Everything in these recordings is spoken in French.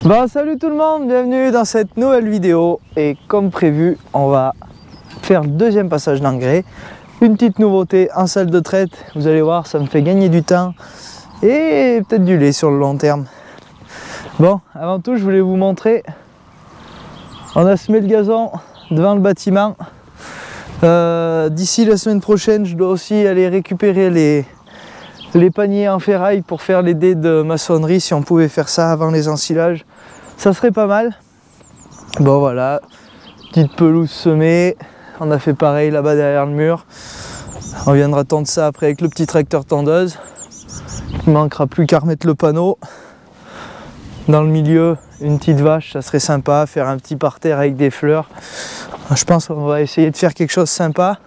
Bon, salut tout le monde, bienvenue dans cette nouvelle vidéo. Et comme prévu, on va faire le deuxième passage d'engrais. Une petite nouveauté en salle de traite, vous allez voir, ça me fait gagner du temps et peut-être du lait sur le long terme. Bon, avant tout, je voulais vous montrer, on a semé le gazon devant le bâtiment. D'ici la semaine prochaine, je dois aussi aller récupérer les paniers en ferraille pour faire les dés de maçonnerie. Si on pouvait faire ça avant les ensilages, ça serait pas mal. Bon voilà, petite pelouse semée. On a fait pareil là-bas derrière le mur. On viendra tondre ça après avec le petit tracteur tondeuse. Il ne manquera plus qu'à remettre le panneau. Dans le milieu, une petite vache, ça serait sympa. Faire un petit parterre avec des fleurs. Je pense qu'on va essayer de faire quelque chose de sympa.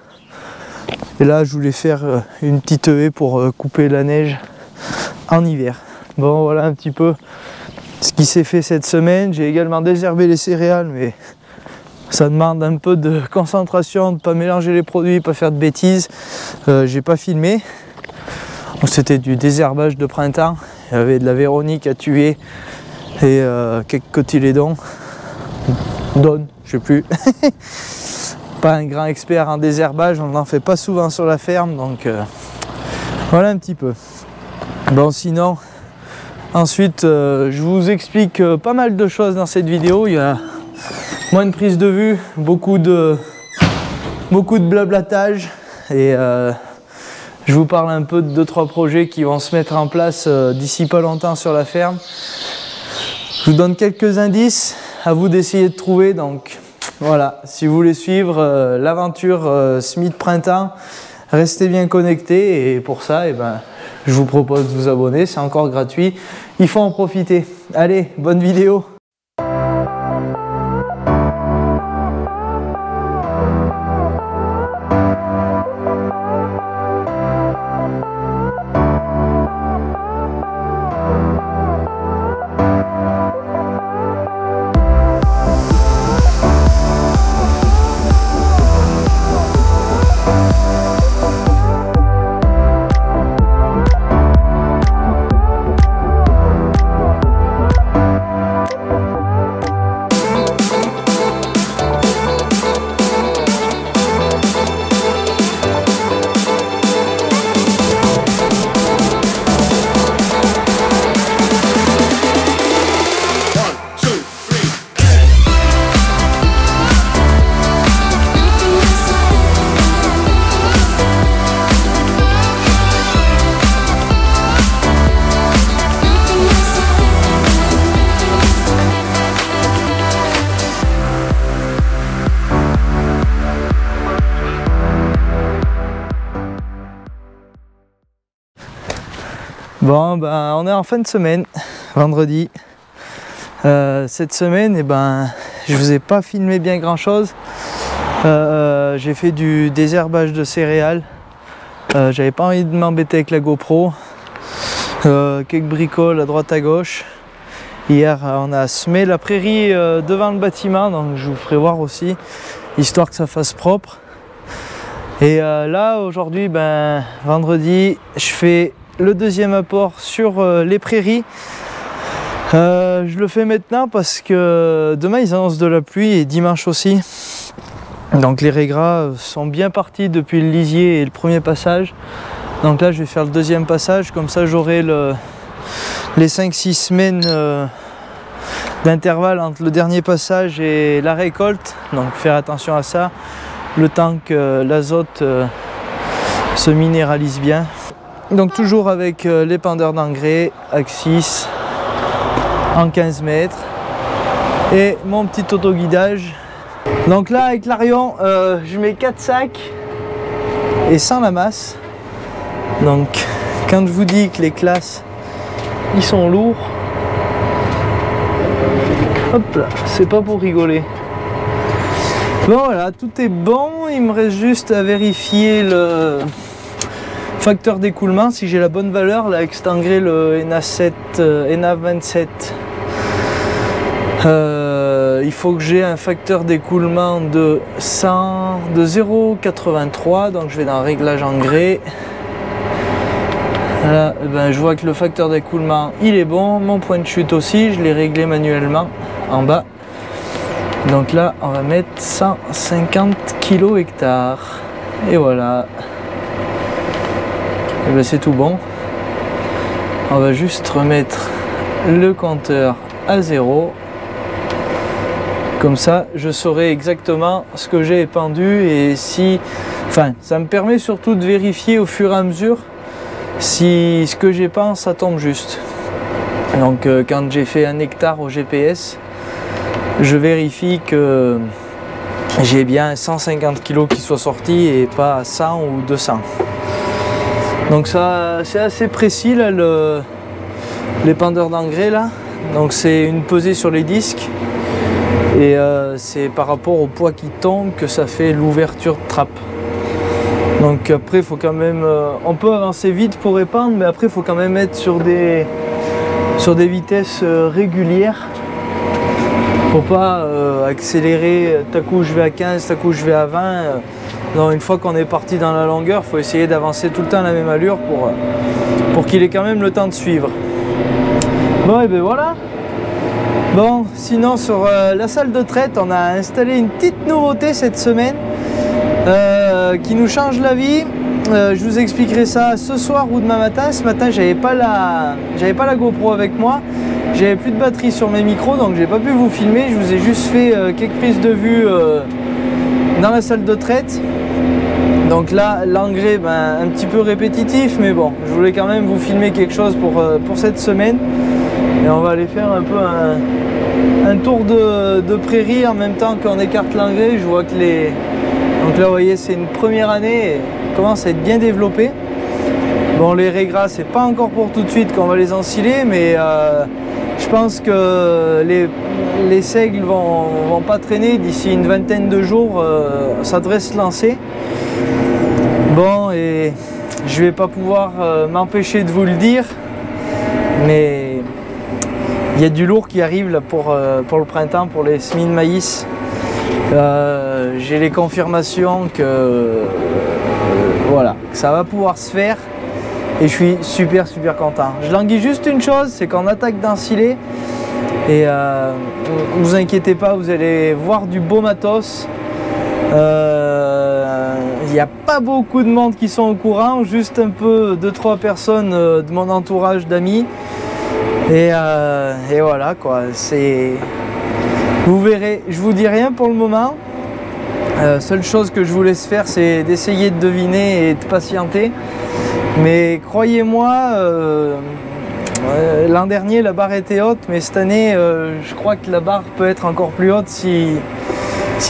Et là, je voulais faire une petite haie pour couper la neige en hiver. Bon, voilà un petit peu ce qui s'est fait cette semaine. J'ai également désherbé les céréales, mais ça demande un peu de concentration, de ne pas mélanger les produits, pas faire de bêtises. J'ai pas filmé. C'était du désherbage de printemps. Il y avait de la Véronique à tuer et quelques cotylédons. Donne, je sais plus. Pas un grand expert en désherbage, on n'en fait pas souvent sur la ferme, donc voilà un petit peu. Bon, sinon, ensuite, je vous explique pas mal de choses dans cette vidéo. Il y a moins de prise de vue, beaucoup de blablatage, et je vous parle un peu de 2-3 projets qui vont se mettre en place d'ici pas longtemps sur la ferme. Je vous donne quelques indices, à vous d'essayer de trouver, donc voilà, si vous voulez suivre l'aventure Smith Printemps, restez bien connectés, et pour ça, je vous propose de vous abonner, c'est encore gratuit, il faut en profiter. Allez, bonne vidéo! Bon, on est en fin de semaine, vendredi. Cette semaine, je vous ai pas filmé bien grand chose. J'ai fait du désherbage de céréales. J'avais pas envie de m'embêter avec la GoPro. Quelques bricoles à droite à gauche. Hier, on a semé la prairie devant le bâtiment, donc je vous ferai voir aussi, histoire que ça fasse propre. Et là, aujourd'hui, vendredi, je fais le deuxième apport sur les prairies. Je le fais maintenant parce que demain ils annoncent de la pluie et dimanche aussi. Donc les régras sont bien partis depuis le lisier et le premier passage. Donc là je vais faire le deuxième passage, comme ça j'aurai les 5-6 semaines d'intervalle entre le dernier passage et la récolte. Donc faire attention à ça, le temps que l'azote se minéralise bien. Donc toujours avec l'épandeur d'engrais Axis en 15 mètres et mon petit autoguidage. Donc là avec l'Arion, je mets 4 sacs et sans la masse. Donc quand je vous dis que les classes ils sont lourds, hop là, c'est pas pour rigoler. Bon voilà, tout est bon, il me reste juste à vérifier le facteur d'écoulement, si j'ai la bonne valeur là avec cet engrais, le NA27. Il faut que j'ai un facteur d'écoulement de 0,83, donc je vais dans réglage engrais. Là, ben, je vois que le facteur d'écoulement il est bon, mon point de chute aussi, je l'ai réglé manuellement en bas. Donc là on va mettre 150 kg hectares et voilà. Et ben, c'est tout bon. On va juste remettre le compteur à 0. Comme ça je saurai exactement ce que j'ai épandu et si... Enfin, ça me permet surtout de vérifier au fur et à mesure si ce que j'épands ça tombe juste. Donc quand j'ai fait 1 hectare au GPS, je vérifie que j'ai bien 150 kg qui soient sortis et pas 100 ou 200. Donc ça c'est assez précis là, l'épandeur d'engrais là. Donc c'est une pesée sur les disques et c'est par rapport au poids qui tombe que ça fait l'ouverture de trappe. Donc après il faut quand même, on peut avancer vite pour épandre, mais après il faut quand même être sur des vitesses régulières pour pas accélérer, d'un coup je vais à 15, d'un coup je vais à 20. Non, une fois qu'on est parti dans la longueur, il faut essayer d'avancer tout le temps à la même allure pour qu'il ait quand même le temps de suivre. Bon et ben voilà. Bon, sinon sur la salle de traite, on a installé une petite nouveauté cette semaine qui nous change la vie. Je vous expliquerai ça ce soir ou demain matin. Ce matin, j'avais pas la GoPro avec moi. J'avais plus de batterie sur mes micros, donc j'ai pas pu vous filmer. Je vous ai juste fait quelques prises de vue dans la salle de traite. Donc là, l'engrais, ben, un petit peu répétitif, mais bon, je voulais quand même vous filmer quelque chose pour cette semaine. Et on va aller faire un peu un tour de prairie en même temps qu'on écarte l'engrais. Je vois que donc là, vous voyez, c'est une première année et commence à être bien développé. Bon, les raies c'est pas encore pour tout de suite qu'on va les ensiler, mais je pense que les seigles vont pas traîner. D'ici une vingtaine de jours, ça devrait se lancer. Bon, et je vais pas pouvoir m'empêcher de vous le dire, mais il y a du lourd qui arrive là, pour le printemps, pour les semis de maïs. J'ai les confirmations que voilà, ça va pouvoir se faire et je suis super content. Je languis juste une chose, c'est qu'on attaque d'ensiler et vous inquiétez pas, vous allez voir du beau matos. Il n'y a pas beaucoup de monde qui sont au courant, juste un peu 2-3 personnes de mon entourage d'amis et voilà quoi, c'est... Vous verrez, je vous dis rien pour le moment. Seule chose que je vous laisse faire, c'est d'essayer de deviner et de patienter. Mais croyez-moi, l'an dernier la barre était haute, mais cette année, je crois que la barre peut être encore plus haute si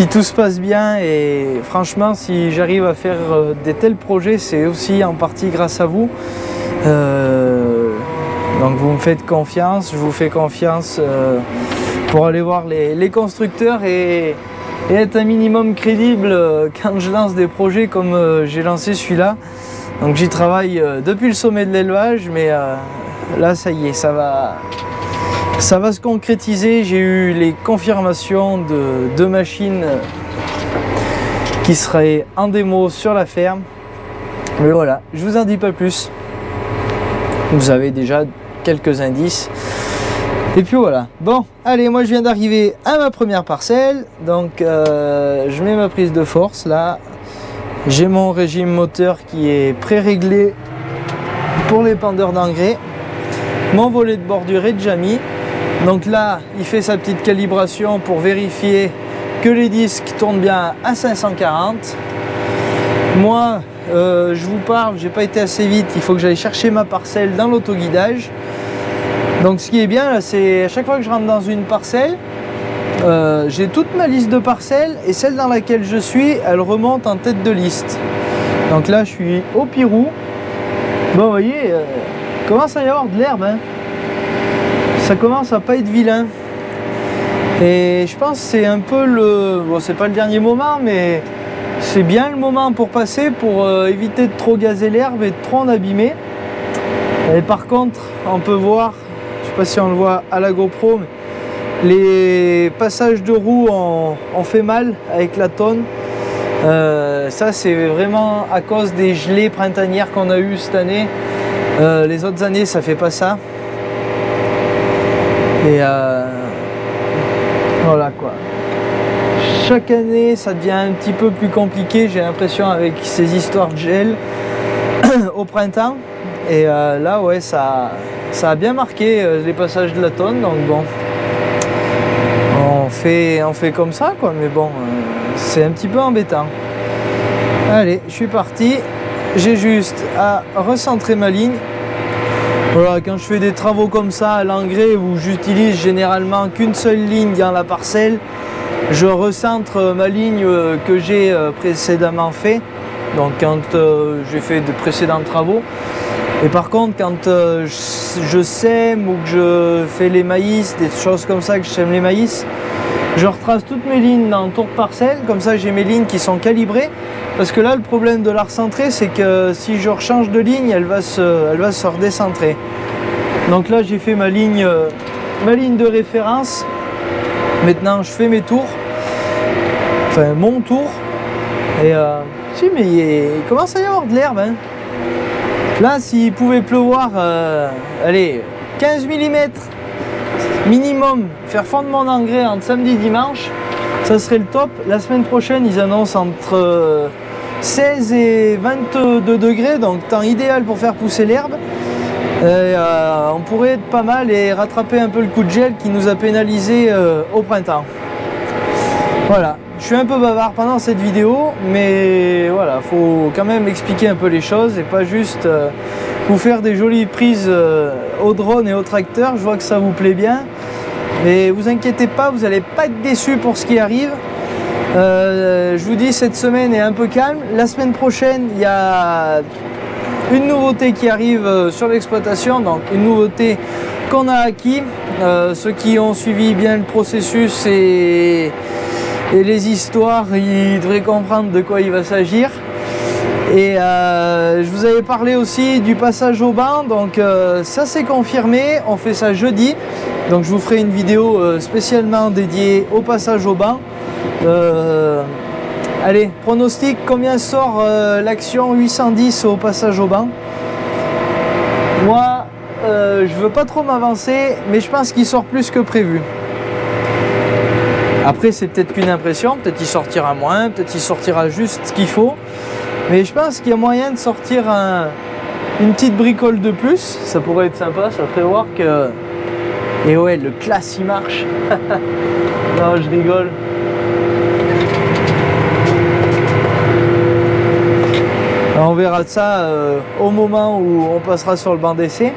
tout se passe bien. Et franchement, si j'arrive à faire des tels projets, c'est aussi en partie grâce à vous. Donc vous me faites confiance, je vous fais confiance. Pour aller voir les constructeurs et être un minimum crédible quand je lance des projets comme j'ai lancé celui-là. Donc j'y travaille depuis le sommet de l'élevage, mais là ça y est, ça va se concrétiser. J'ai eu les confirmations de 2 machines qui seraient en démo sur la ferme. Mais voilà, je vous en dis pas plus. Vous avez déjà quelques indices. Et puis voilà, bon, allez, moi je viens d'arriver à ma première parcelle, donc je mets ma prise de force là, j'ai mon régime moteur qui est pré-réglé pour l'épandeur d'engrais, mon volet de bordure est déjà mis, donc là il fait sa petite calibration pour vérifier que les disques tournent bien à 540. Moi, je vous parle, j'ai pas été assez vite, il faut que j'aille chercher ma parcelle dans l'autoguidage. Donc ce qui est bien, c'est à chaque fois que je rentre dans une parcelle, j'ai toute ma liste de parcelles et celle dans laquelle je suis, elle remonte en tête de liste. Donc là, je suis au Pirou. Bon, vous voyez, commence à y avoir de l'herbe. Hein. Ça commence à pas être vilain. Et je pense que c'est un peu le... Bon, c'est pas le dernier moment, mais c'est bien le moment pour passer, pour éviter de trop gazer l'herbe et de trop en abîmer. Et par contre, on peut voir... Je sais pas si on le voit à la GoPro, mais les passages de roues ont fait mal avec la tonne. Ça c'est vraiment à cause des gelées printanières qu'on a eues cette année. Les autres années ça fait pas ça. Et voilà quoi. Chaque année ça devient un petit peu plus compliqué, j'ai l'impression, avec ces histoires de gel au printemps. Et là ouais, ça a bien marqué les passages de la tonne, donc bon, on fait comme ça quoi, mais bon, c'est un petit peu embêtant. Allez, je suis parti, j'ai juste à recentrer ma ligne. Voilà, quand je fais des travaux comme ça à l'engrais où j'utilise généralement qu'une seule ligne dans la parcelle, je recentre ma ligne que j'ai précédemment fait, donc quand j'ai fait de précédents travaux. Et par contre, quand je sème ou que je fais les maïs, des choses comme ça, que je sème les maïs, je retrace toutes mes lignes dans le tour de parcelle, comme ça j'ai mes lignes qui sont calibrées. Parce que là, le problème de la recentrer, c'est que si je rechange de ligne, elle va se redécentrer. Donc là, j'ai fait ma ligne de référence. Maintenant, je fais mes tours, enfin mon tour. Et si, mais il commence à y avoir de l'herbe, hein. Là, s'il pouvait pleuvoir, allez, 15 mm minimum, faire fondre mon engrais entre samedi et dimanche, ça serait le top. La semaine prochaine, ils annoncent entre 16 et 22 degrés, donc temps idéal pour faire pousser l'herbe. On pourrait être pas mal et rattraper un peu le coup de gel qui nous a pénalisé au printemps. Voilà, je suis un peu bavard pendant cette vidéo, mais voilà, faut quand même expliquer un peu les choses et pas juste vous faire des jolies prises au drone et au tracteur. Je vois que ça vous plaît bien, mais vous inquiétez pas, vous n'allez pas être déçus pour ce qui arrive. Je vous dis, cette semaine est un peu calme. La semaine prochaine, il y a une nouveauté qui arrive sur l'exploitation, donc une nouveauté qu'on a acquis. Ceux qui ont suivi bien le processus et les histoires, ils devraient comprendre de quoi il va s'agir. Et je vous avais parlé aussi du passage au banc, donc ça c'est confirmé, on fait ça jeudi. Donc je vous ferai une vidéo spécialement dédiée au passage au banc. Allez, pronostic, combien sort l'action 810 au passage au banc? Moi, je veux pas trop m'avancer, mais je pense qu'il sort plus que prévu. Après, c'est peut-être qu'une impression, peut-être il sortira moins, peut-être il sortira juste ce qu'il faut. Mais je pense qu'il y a moyen de sortir une petite bricole de plus, ça pourrait être sympa, ça ferait voir que... Et ouais, le classe il marche. Non, je rigole. On verra ça au moment où on passera sur le banc d'essai.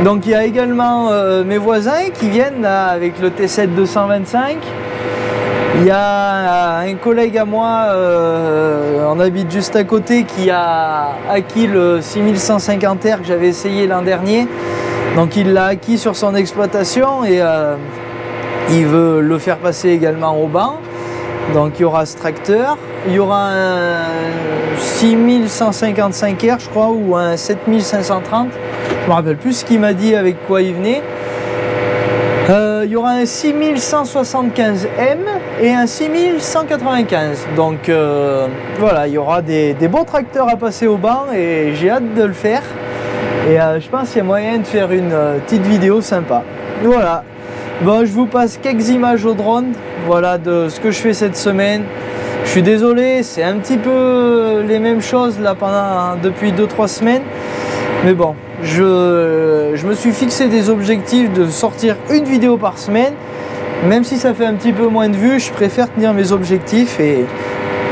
Donc il y a également mes voisins qui viennent là, avec le T7 225. Il y a un collègue à moi, on habite juste à côté, qui a acquis le 6150R que j'avais essayé l'an dernier. Donc il l'a acquis sur son exploitation et il veut le faire passer également au banc. Donc il y aura ce tracteur, il y aura un 6155R je crois ou un 7530. Je me rappelle plus ce qu'il m'a dit avec quoi il venait. Il y aura un 6175M et un 6195. Donc voilà, il y aura des beaux tracteurs à passer au banc et j'ai hâte de le faire. Et je pense qu'il y a moyen de faire une petite vidéo sympa. Voilà. Bon, je vous passe quelques images au drone, voilà, de ce que je fais cette semaine. Je suis désolé, c'est un petit peu les mêmes choses là depuis 2-3 semaines. Mais bon, je me suis fixé des objectifs de sortir une vidéo par semaine. Même si ça fait un petit peu moins de vues, je préfère tenir mes objectifs et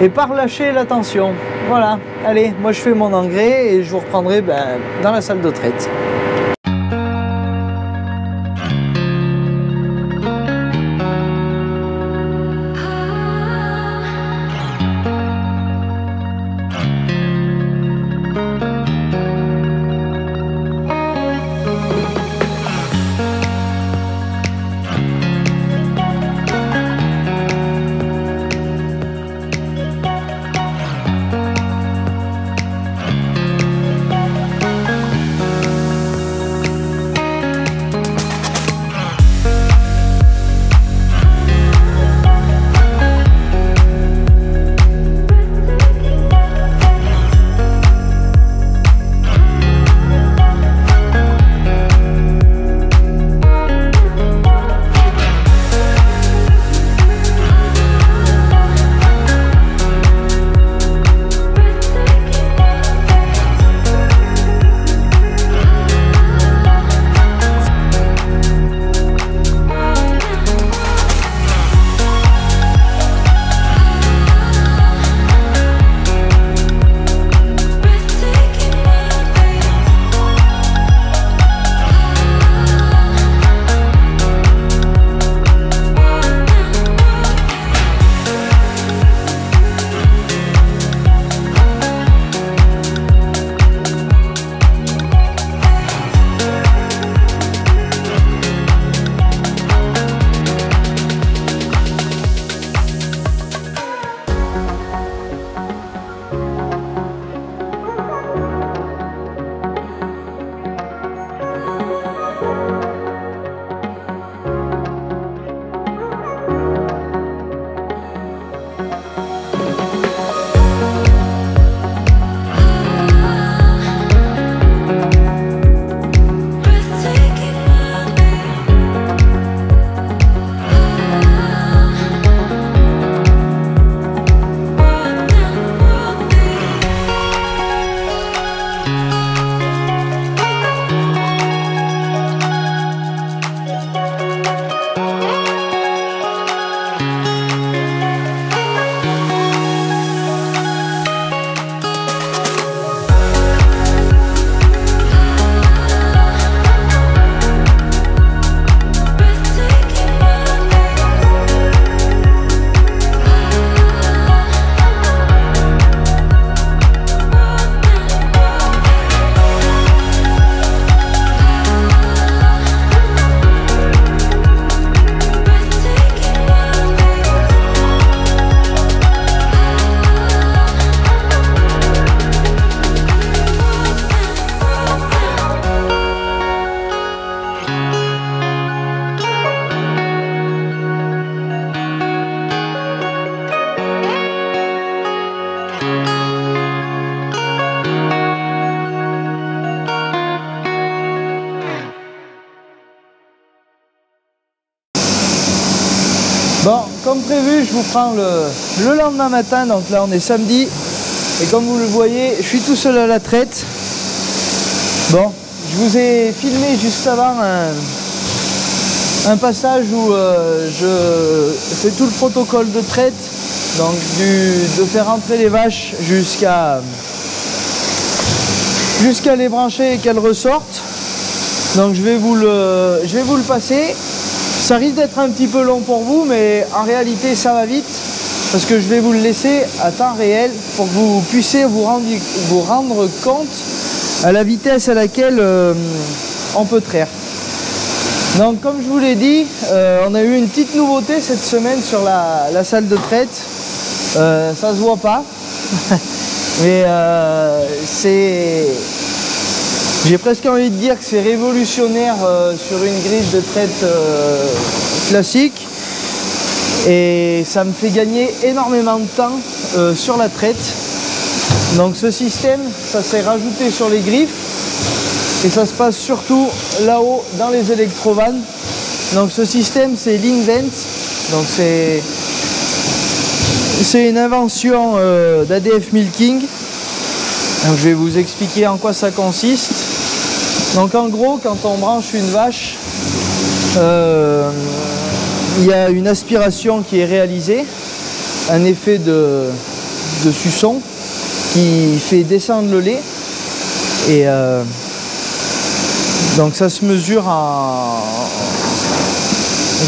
pas relâcher l'attention. Voilà, allez, moi je fais mon engrais et je vous reprendrai dans la salle de traite. Bon, comme prévu, je vous prends le lendemain matin, donc là on est samedi, et comme vous le voyez, je suis tout seul à la traite. Bon, je vous ai filmé juste avant un passage où je fais tout le protocole de traite, donc de faire entrer les vaches jusqu'à les brancher et qu'elles ressortent. Donc je vais vous le passer. Ça risque d'être un petit peu long pour vous, mais en réalité ça va vite parce que je vais vous le laisser à temps réel pour que vous puissiez vous rendre compte à la vitesse à laquelle on peut traire. Donc comme je vous l'ai dit, on a eu une petite nouveauté cette semaine sur la salle de traite. Ça se voit pas, mais j'ai presque envie de dire que c'est révolutionnaire sur une grille de traite classique, et ça me fait gagner énormément de temps sur la traite. Donc ce système, ça s'est rajouté sur les griffes et ça se passe surtout là-haut dans les électrovannes. Donc ce système, c'est l'Invent, donc c'est une invention d'ADF Milking. Donc je vais vous expliquer en quoi ça consiste. Donc en gros, quand on branche une vache, il y a une aspiration qui est réalisée, un effet de suçon qui fait descendre le lait. Et donc ça se mesure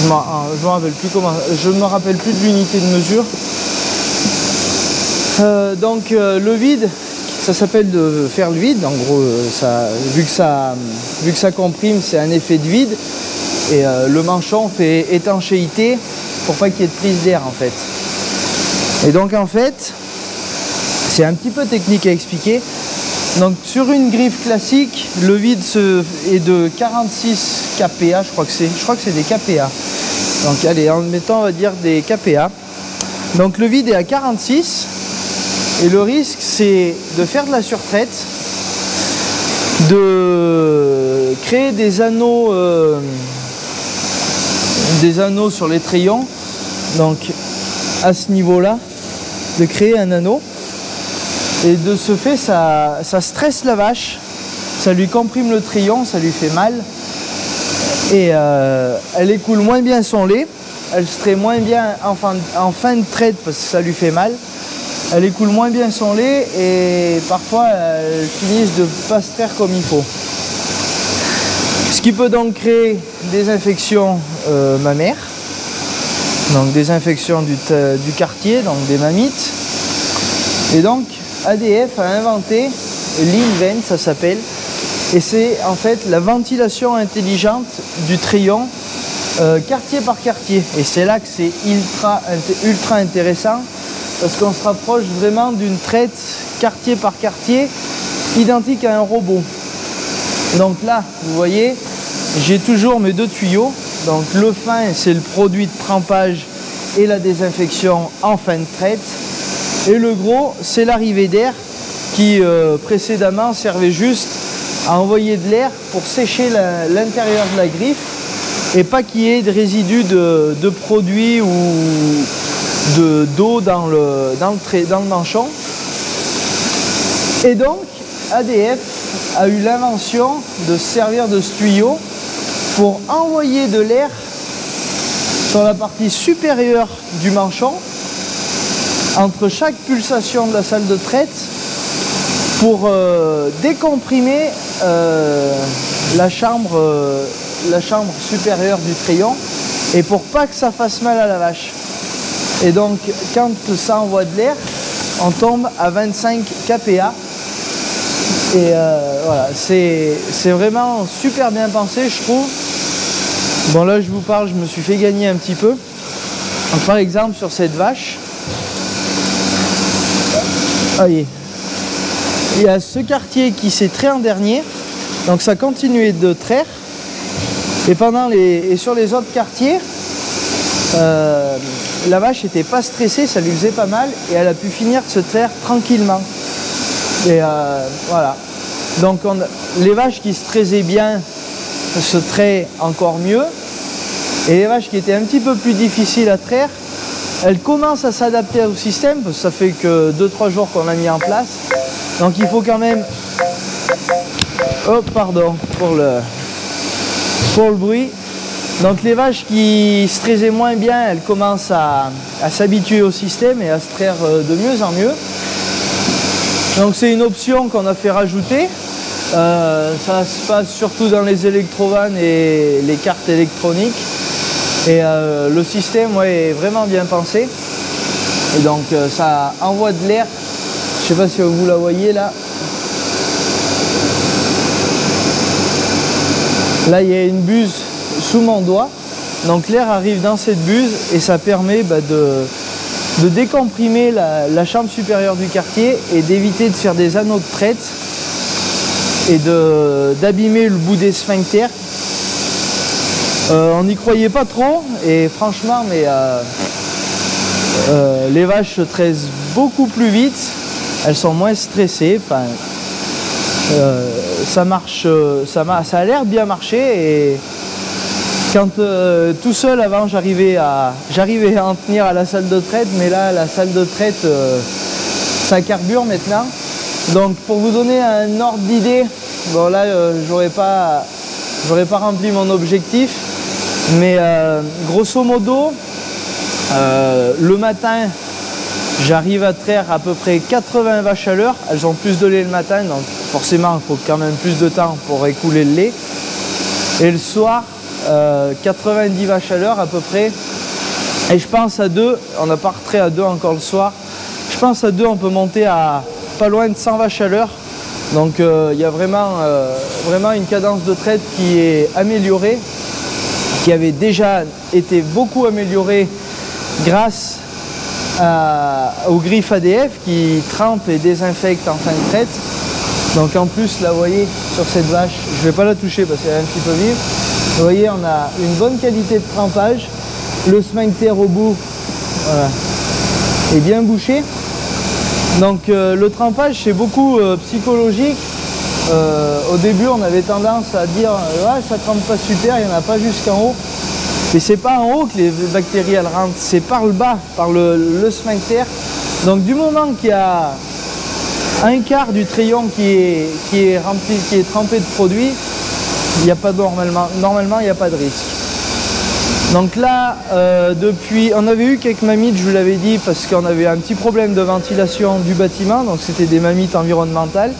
je me rappelle plus de l'unité de mesure. Donc le vide, ça s'appelle de faire le vide. En gros, vu que ça comprime, c'est un effet de vide. Et le manchon fait étanchéité pour pas qu'il y ait de prise d'air en fait. Et donc en fait, c'est un petit peu technique à expliquer. Donc sur une griffe classique, le vide est de 46 kPa, je crois que c'est des kPa. Donc allez, en mettant, on va dire des kPa. Donc le vide est à 46. Et le risque, c'est de faire de la surtraite, de créer des anneaux sur les trayons, donc à ce niveau-là, de créer un anneau. Et de ce fait, ça stresse la vache, ça lui comprime le trayon, ça lui fait mal. Et elle écoule moins bien son lait, elle se traite moins bien en fin de traite parce que ça lui fait mal. Elle écoule moins bien son lait et parfois elles finissent de ne pas se traire comme il faut. Ce qui peut donc créer des infections mammaires, donc des infections du quartier, donc des mammites. Et donc ADF a inventé l'Invent, ça s'appelle, et c'est en fait la ventilation intelligente du trayon quartier par quartier. Et c'est là que c'est ultra intéressant, parce qu'on se rapproche vraiment d'une traite quartier par quartier, identique à un robot. Donc là, vous voyez, j'ai toujours mes deux tuyaux. Donc le fin, c'est le produit de trempage et la désinfection en fin de traite. Et le gros, c'est l'arrivée d'air qui précédemment servait juste à envoyer de l'air pour sécher l'intérieur de la griffe et pas qu'il y ait de résidus de produits ou d'eau dans le manchon. Et donc ADF a eu l'invention de se servir de ce tuyau pour envoyer de l'air sur la partie supérieure du manchon entre chaque pulsation de la salle de traite pour décomprimer la chambre supérieure du trayon et pour pas que ça fasse mal à la vache. Et donc quand ça envoie de l'air, on tombe à 25 kPa. Et voilà, c'est vraiment super bien pensé, je trouve. Bon, là je vous parle, je me suis fait gagner un petit peu. Donc, par exemple sur cette vache, voyez, il y a ce quartier qui s'est trait en dernier, donc ça continuait de traire. Et sur les autres quartiers, la vache n'était pas stressée, ça lui faisait pas mal et elle a pu finir de se traire tranquillement. Et voilà. Donc les vaches qui se traisaient bien se traient encore mieux. Et les vaches qui étaient un petit peu plus difficiles à traire, elles commencent à s'adapter au système, parce que ça fait que 2-3 jours qu'on l'a mis en place. Donc il faut quand même... Oh pardon pour le bruit. Donc les vaches qui se traisaient moins bien, elles commencent à s'habituer au système et à se traire de mieux en mieux. Donc c'est une option qu'on a fait rajouter. Ça se passe surtout dans les électrovannes et les cartes électroniques. Et le système est vraiment bien pensé. Et donc ça envoie de l'air. Je ne sais pas si vous la voyez là. Là il y a une buse sous mon doigt. Donc l'air arrive dans cette buse et ça permet de décomprimer la chambre supérieure du quartier et d'éviter de faire des anneaux de traite et d'abîmer le bout des sphincters. On n'y croyait pas trop et franchement les vaches se traisent beaucoup plus vite, elles sont moins stressées, ça marche, ça a l'air bien marcher. Et quand tout seul avant j'arrivais à en tenir à la salle de traite, mais là la salle de traite ça carbure maintenant. Donc pour vous donner un ordre d'idée, bon là j'aurais pas rempli mon objectif, mais grosso modo le matin j'arrive à traire à peu près 80 vaches à l'heure. Elles ont plus de lait le matin, donc forcément il faut quand même plus de temps pour écouler le lait. Et le soir 90 vaches à l'heure à peu près. Et je pense à 2, on n'a pas retrait à 2 encore le soir. Je pense à 2 on peut monter à pas loin de 100 vaches à l'heure. Donc il y a vraiment une cadence de traite qui est améliorée, qui avait déjà été beaucoup améliorée grâce aux griffes ADF qui trempent et désinfectent en fin de traite. Donc en plus là vous voyez sur cette vache, je ne vais pas la toucher parce qu'elle est un petit peu vive. Vous voyez on a une bonne qualité de trempage, le sphincter au bout voilà, est bien bouché. Donc le trempage c'est beaucoup psychologique. Au début on avait tendance à dire ouais, ça trempe pas super, il n'y en a pas jusqu'en haut. Mais c'est pas en haut que les bactéries elles rentrent, c'est par le bas, par le sphincter. Donc du moment qu'il y a un quart du crayon qui est rempli, qui est trempé de produit, il n'y a pas normalement il n'y a pas de risque. Donc là, depuis, on avait eu quelques mammites, je vous l'avais dit, parce qu'on avait un petit problème de ventilation du bâtiment, donc c'était des mammites environnementales.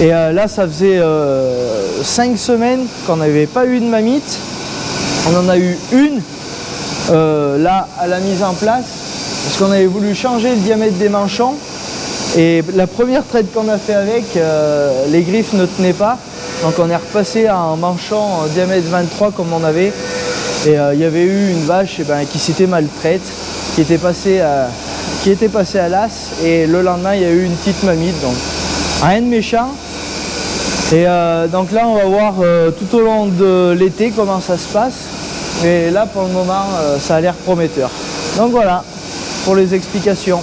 Et là, ça faisait 5 semaines qu'on n'avait pas eu de mammites. On en a eu une, là, à la mise en place, parce qu'on avait voulu changer le diamètre des manchons. Et la première traite qu'on a fait avec, les griffes ne tenaient pas. Donc on est repassé à un manchon diamètre 23 comme on avait. Et il y avait eu une vache qui s'était mal traite, qui était passée à l'as. Et le lendemain, il y a eu une petite mamite, donc rien de méchant. Et donc là, on va voir tout au long de l'été comment ça se passe. Mais là, pour le moment, ça a l'air prometteur. Donc voilà, pour les explications.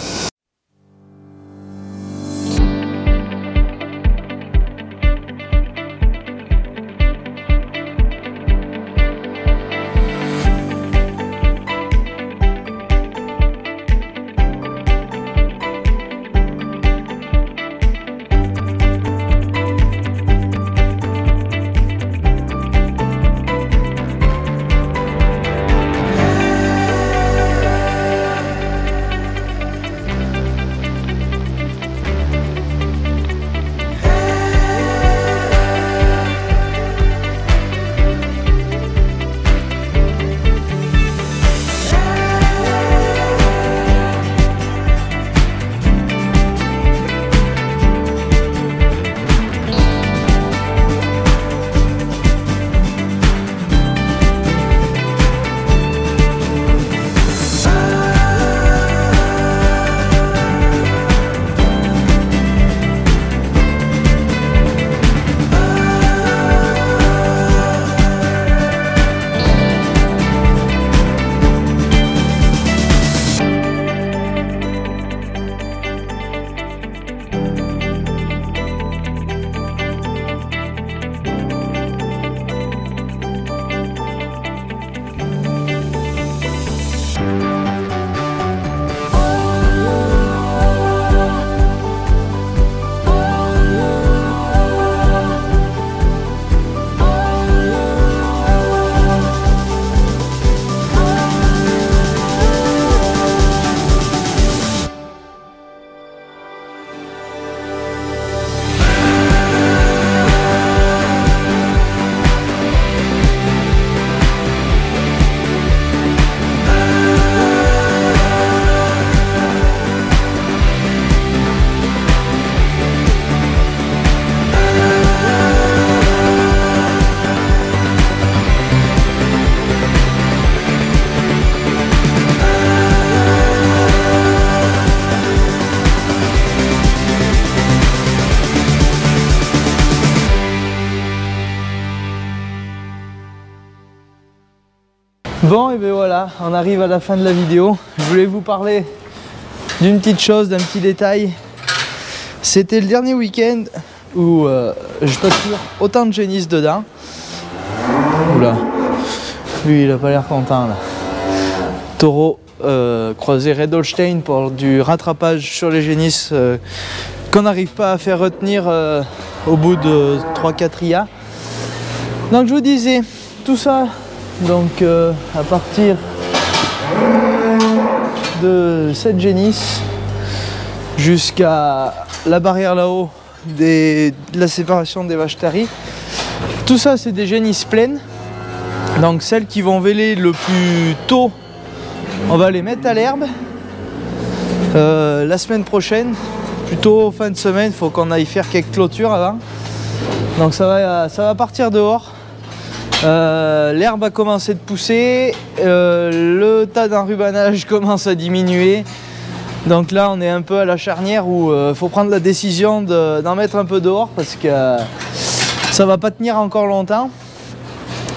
Bon, et bien voilà, on arrive à la fin de la vidéo. Je voulais vous parler d'une petite chose, d'un petit détail. C'était le dernier week-end où je passe sur autant de génisses dedans. Oula, lui il a pas l'air content là. Taureau croisé Red Holstein pour du rattrapage sur les génisses qu'on n'arrive pas à faire retenir au bout de 3-4 IA. Donc je vous disais, tout ça, donc à partir de cette génisse jusqu'à la barrière là-haut de la séparation des vaches taries, tout ça c'est des génisses pleines. Donc celles qui vont véler le plus tôt, on va les mettre à l'herbe. La semaine prochaine, plutôt fin de semaine, il faut qu'on aille faire quelques clôtures avant. Donc ça va partir dehors. L'herbe a commencé de pousser, le tas d'enrubanage commence à diminuer. Donc là on est un peu à la charnière où il faut prendre la décision d'en mettre un peu dehors parce que ça va pas tenir encore longtemps.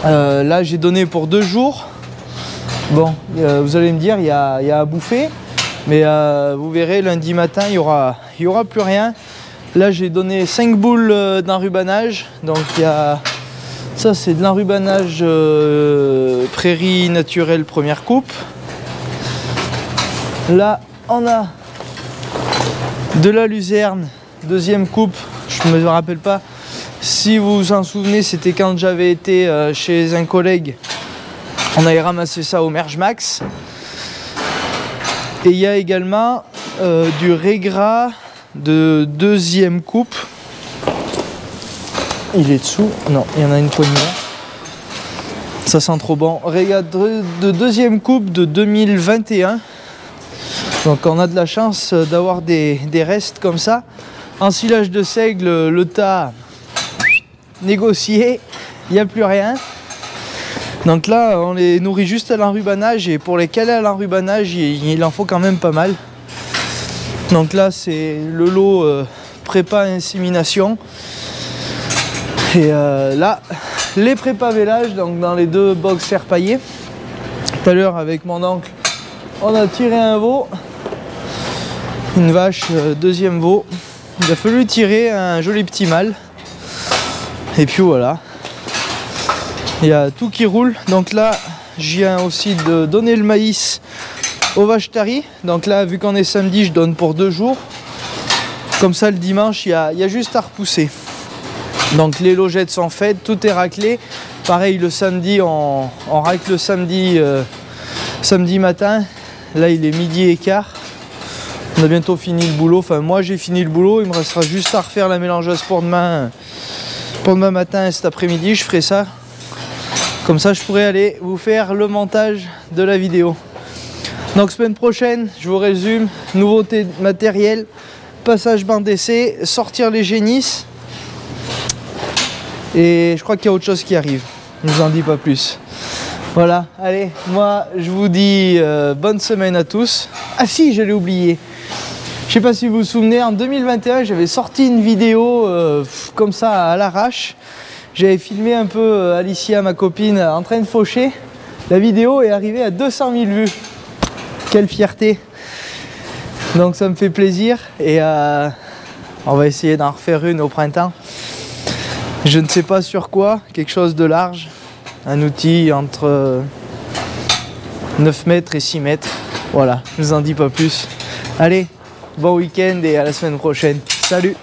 Là j'ai donné pour 2 jours. Bon, vous allez me dire il y a à bouffer, mais vous verrez lundi matin il y aura plus rien. Là j'ai donné 5 boules d'enrubanage, donc il y a ça, c'est de l'enrubanage prairie naturelle première coupe. Là on a de la luzerne deuxième coupe. Je me rappelle pas si vous vous en souvenez, c'était quand j'avais été chez un collègue, on avait ramassé ça au Merge Max. Et il y a également du régras de deuxième coupe. Il est dessous, non, il y en a une poignée là. Ça sent trop bon. Régras de deuxième coupe de 2021. Donc on a de la chance d'avoir des restes comme ça. Ensilage de seigle, le tas négocié, il n'y a plus rien. Donc là on les nourrit juste à l'enrubanage, et pour les caler à l'enrubanage il en faut quand même pas mal. Donc là c'est le lot prépa insémination. Et là les prépa vélage, donc dans les 2 box serpaillés. Tout à l'heure avec mon oncle on a tiré un veau, une vache, deuxième veau. Il a fallu tirer un joli petit mâle. Et puis voilà, il y a tout qui roule. Donc là je viens aussi de donner le maïs aux vaches taries. Donc là vu qu'on est samedi, je donne pour 2 jours. Comme ça le dimanche il y a juste à repousser. Donc les logettes sont faites, tout est raclé. Pareil le samedi, on racle le samedi, samedi matin. Là il est 12h15. On a bientôt fini le boulot. Enfin moi j'ai fini le boulot, il me restera juste à refaire la mélangeuse pour demain matin et cet après-midi. Je ferai ça. Comme ça je pourrai aller vous faire le montage de la vidéo. Donc semaine prochaine, je vous résume, nouveauté matériel, passage banc d'essai, sortir les génisses. Et je crois qu'il y a autre chose qui arrive. Je ne vous en dis pas plus. Voilà, allez, moi je vous dis bonne semaine à tous. Ah si, je l'ai oublié. Je sais pas si vous vous souvenez, en 2021, j'avais sorti une vidéo comme ça à l'arrache. J'avais filmé un peu Alicia, ma copine, en train de faucher. La vidéo est arrivée à 200 000 vues. Quelle fierté! Donc ça me fait plaisir et on va essayer d'en refaire une au printemps. Je ne sais pas sur quoi, quelque chose de large. Un outil entre 9 mètres et 6 mètres. Voilà, je ne vous en dis pas plus. Allez, bon week-end et à la semaine prochaine. Salut!